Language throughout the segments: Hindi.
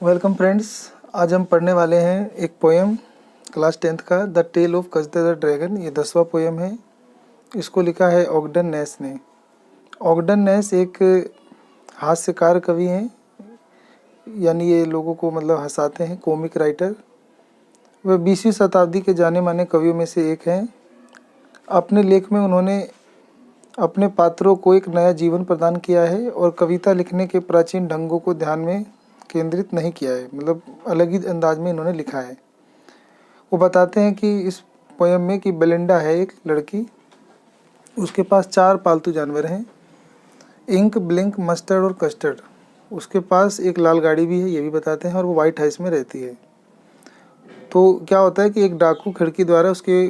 Welcome friends. आज हम पढ़ने वाले हैं एक पोएम क्लास 10th का, the tale of Custard the dragon. ये 10वां पोएम है। इसको लिखा है ऑगडन नेस ने। ऑगडन नेस एक हास्यकार कवि हैं, यानी ये लोगों को हंसाते हैं, कॉमिक राइटर। वह 20वीं शताब्दी के जाने माने कवियों में से एक हैं। अपने लेख में उन्होंने अपने पात्रों को एक नया जीवन प्रदान किया है और कविता लिखने के प्राचीन ढंगों को ध्यान में केंद्रित नहीं किया है। अलग ही अंदाज में इन्होंने लिखा है। वो बताते हैं कि इस पोयम में कि बेलिंडा है एक लड़की, उसके पास 4 पालतू जानवर हैं, इंक, ब्लिंक, मस्टर्ड और कस्टर्ड। उसके पास एक लाल गाड़ी भी है, ये भी बताते हैं, और वो व्हाइट हाउस में रहती है। तो क्या होता है कि एक डाकू खिड़की द्वारा उसके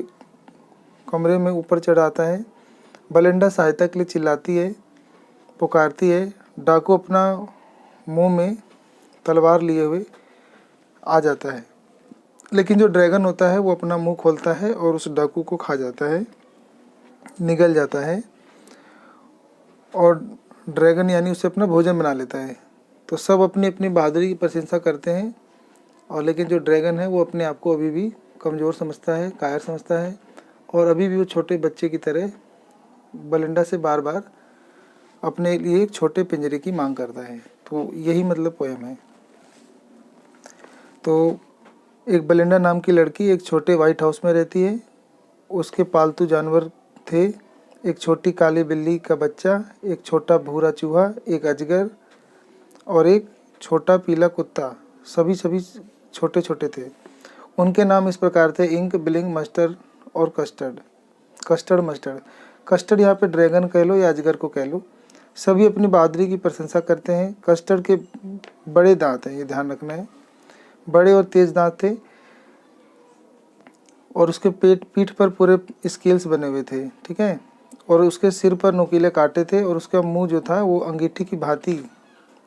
कमरे में ऊपर चढ़ आता है। बेलिंडा सहायता के लिए चिल्लाती है, पुकारती है। डाकू अपना मुंह में तलवार लिए हुए आ जाता है, लेकिन जो ड्रैगन होता है वो अपना मुंह खोलता है और उस डाकू को खा जाता है, निगल जाता है, और ड्रैगन यानी उसे अपना भोजन बना लेता है। तो सब अपनी अपनी बहादुरी की प्रशंसा करते हैं, और लेकिन जो ड्रैगन है वो अपने आप को अभी भी कमज़ोर समझता है, कायर समझता है, और अभी भी वो छोटे बच्चे की तरह बेलिंडा से बार बार अपने लिए एक छोटे पिंजरे की मांग करता है। तो यही पोएम है। तो एक बेलिंडा नाम की लड़की एक छोटे वाइट हाउस में रहती है। उसके पालतू जानवर थे एक छोटी काली बिल्ली का बच्चा, एक छोटा भूरा चूहा, एक अजगर और एक छोटा पीला कुत्ता। सभी छोटे छोटे थे। उनके नाम इस प्रकार थे: इंक, ब्लिंक, मस्टर्ड और कस्टर्ड। कस्टर्ड यहाँ पे ड्रैगन कह लो या अजगर को कह लो। सभी अपनी बहादुरी की प्रशंसा करते हैं। कस्टर्ड के बड़े दांत हैं, ये ध्यान रखना है, बड़े और तेज दांत थे, और उसके पीठ पर पूरे स्केल्स बने हुए थे, ठीक है। और उसके सिर पर नुकीले कांटे थे, और उसका मुंह जो था वो अंगीठी की भांति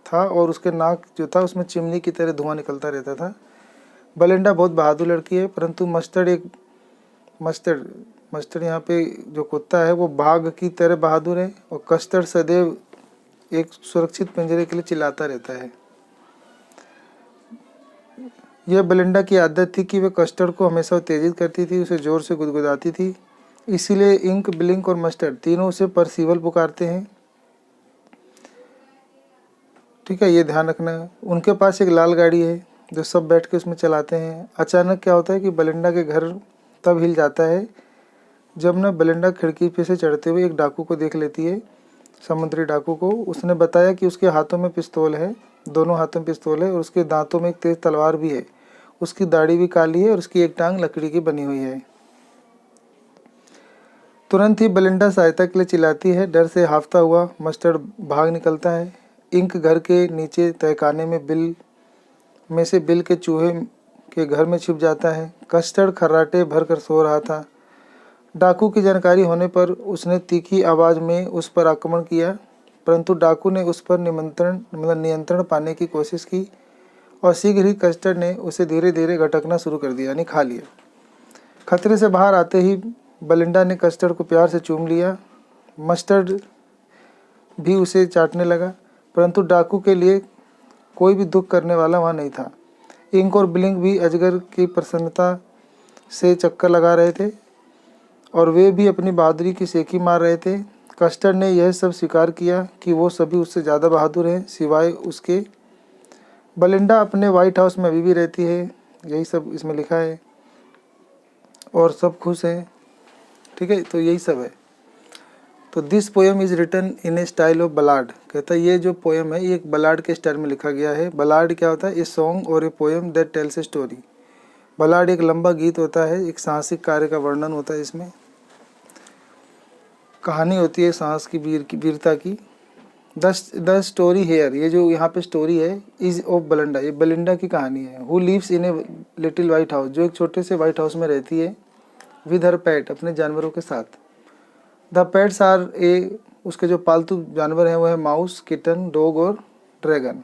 था, और उसके नाक जो था उसमें चिमनी की तरह धुआं निकलता रहता था। बेलिंडा बहुत बहादुर लड़की है, परंतु मस्टर्ड यहाँ पे जो कुत्ता है वो बाघ की तरह बहादुर है, और कस्टर्ड सदैव एक सुरक्षित पिंजरे के लिए चिल्लाता रहता है। यह बेलिंडा की आदत थी कि वह कस्टर्ड को हमेशा उत्तेजित करती थी, उसे जोर से गुदगुदाती थी। इसीलिए इंक, ब्लिंक और मस्टर्ड तीनों उसे परसिवल पुकारते हैं, ठीक है, ये ध्यान रखना। उनके पास एक लाल गाड़ी है जो सब बैठ के उसमें चलाते हैं। अचानक क्या होता है कि बेलिंडा के घर तब हिल जाता है जब बेलिंडा खिड़की पे से चढ़ते हुए एक डाकू को देख लेती है, समुद्री डाकू को। उसने बताया कि उसके हाथों में पिस्तौल है, दोनों हाथों में पिस्तौल है, और उसके दांतों में एक तेज तलवार भी है। उसकी दाढ़ी भी काली है और उसकी एक टांग लकड़ी की बनी हुई है। तुरंत ही बेलिंडा सहायता के लिए चिल्लाती है। डर से हाफता हुआ मस्टर्ड भाग निकलता है। इंक घर के नीचे तहखाने में से बिल के चूहे के घर में छिप जाता है। कस्टर्ड खर्राटे भर कर सो रहा था। डाकू की जानकारी होने पर उसने तीखी आवाज़ में उस पर आक्रमण किया, परंतु डाकू ने उस पर नियंत्रण पाने की कोशिश की, और शीघ्र ही कस्टर्ड ने उसे धीरे धीरे घटकना शुरू कर दिया, यानी खा लिया। खतरे से बाहर आते ही बेलिंडा ने कस्टर्ड को प्यार से चूम लिया। मस्टर्ड भी उसे चाटने लगा, परंतु डाकू के लिए कोई भी दुख करने वाला वहाँ नहीं था। इंक और ब्लिंक भी अजगर की प्रसन्नता से चक्कर लगा रहे थे, और वे भी अपनी बहादुरी की सेखी मार रहे थे। कस्टर्ड ने यह सब स्वीकार किया कि वो सभी उससे ज़्यादा बहादुर हैं, सिवाय उसके। बेलिंडा अपने वाइट हाउस में अभी भी रहती है, यही सब इसमें लिखा है, और सब खुश हैं, ठीक है। तो यही सब है। तो this poem is written in a style of ballad. कहता है ये जो पोएम है ये एक बलाड के स्टाइल में लिखा गया है। बलाड क्या होता है? ए सॉन्ग और a poem that tells a story. Ballad एक लंबा गीत होता है, एक साहसिक कार्य का वर्णन होता है, इसमें कहानी होती है साहस की, वीरता की। द स्टोरी हेयर, ये जो यहाँ पे स्टोरी है, इज ऑफ बेलिंडा, ये बेलिंडा की कहानी है। Who lives in a little white house, जो एक छोटे से वाइट हाउस में रहती है, विद हर पेट, अपने जानवरों के साथ। द पेट्स आर ए, उसके जो पालतू जानवर हैं वो है माउस, किटन, डॉग और dragon.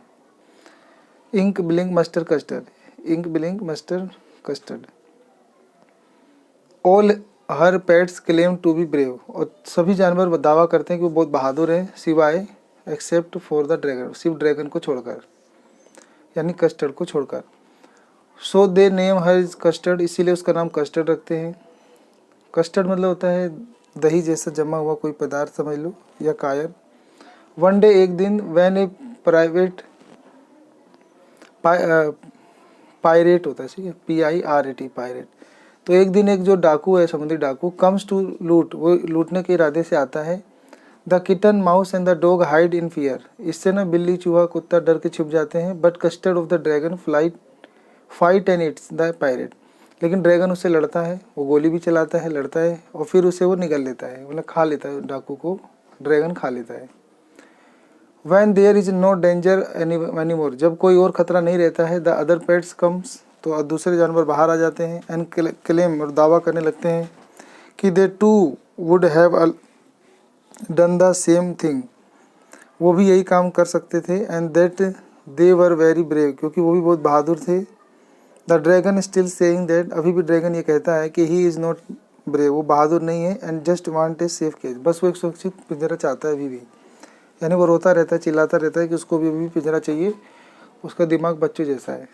Ink, Blink, Mustard, Custard. Ink, Blink, Mustard, Custard. All her pets claim to be brave, और सभी जानवर दावा करते हैं कि वो बहुत बहादुर हैं, सिवाय एक्सेप्ट फॉर द ड्रैगन, सिर्फ ड्रैगन को छोड़कर। यानी कस्टर्ड को छोड़कर। सो दे नेम हर इज कस्टर्ड, इसीलिए उसका नाम कस्टर्ड रखते हैं। कस्टर्ड मतलब होता है दही जैसा जमा हुआ कोई पदार्थ समझ लो, या कायर। वन डे एक दिन, वैन ए प्राइवेट पायरेट होता है, ठीक है, PIRAT पायरेट। तो एक दिन एक जो डाकू है, समुद्री डाकू, कम्स टू लूट, वो लूटने के इरादे से आता है। The kitten mouse and the dog hide in fear, इससे ना बिल्ली चूहा कुत्ता डर के छुप जाते हैं। But custard of the dragon fight and it's the pirate, लेकिन ड्रैगन उससे लड़ता है, वो गोली भी चलाता है, लड़ता है, और फिर उसे वो निगल लेता है, मतलब खा लेता है, डाकू को ड्रैगन खा लेता है। When there is no danger any more, जब कोई और खतरा नहीं रहता है। द अदर पेट्स कम्स, तो दूसरे जानवर बाहर आ जाते हैं। एंड क्लेम, और दावा करने लगते हैं कि they too would have done the same thing, वो भी यही काम कर सकते थे। And that they were very brave, क्योंकि वो भी बहुत बहादुर थे। The dragon still saying that, अभी भी ड्रैगन ये कहता है कि ही इज़ नॉट ब्रेव, वो बहादुर नहीं है। And just want a safe cage, बस वो एक सुरक्षित पिंजरा चाहता है अभी भी। यानी वो रोता रहता है, चिल्लाता रहता है कि उसको भी अभी पिंजरा चाहिए, उसका दिमाग बच्चों जैसा है।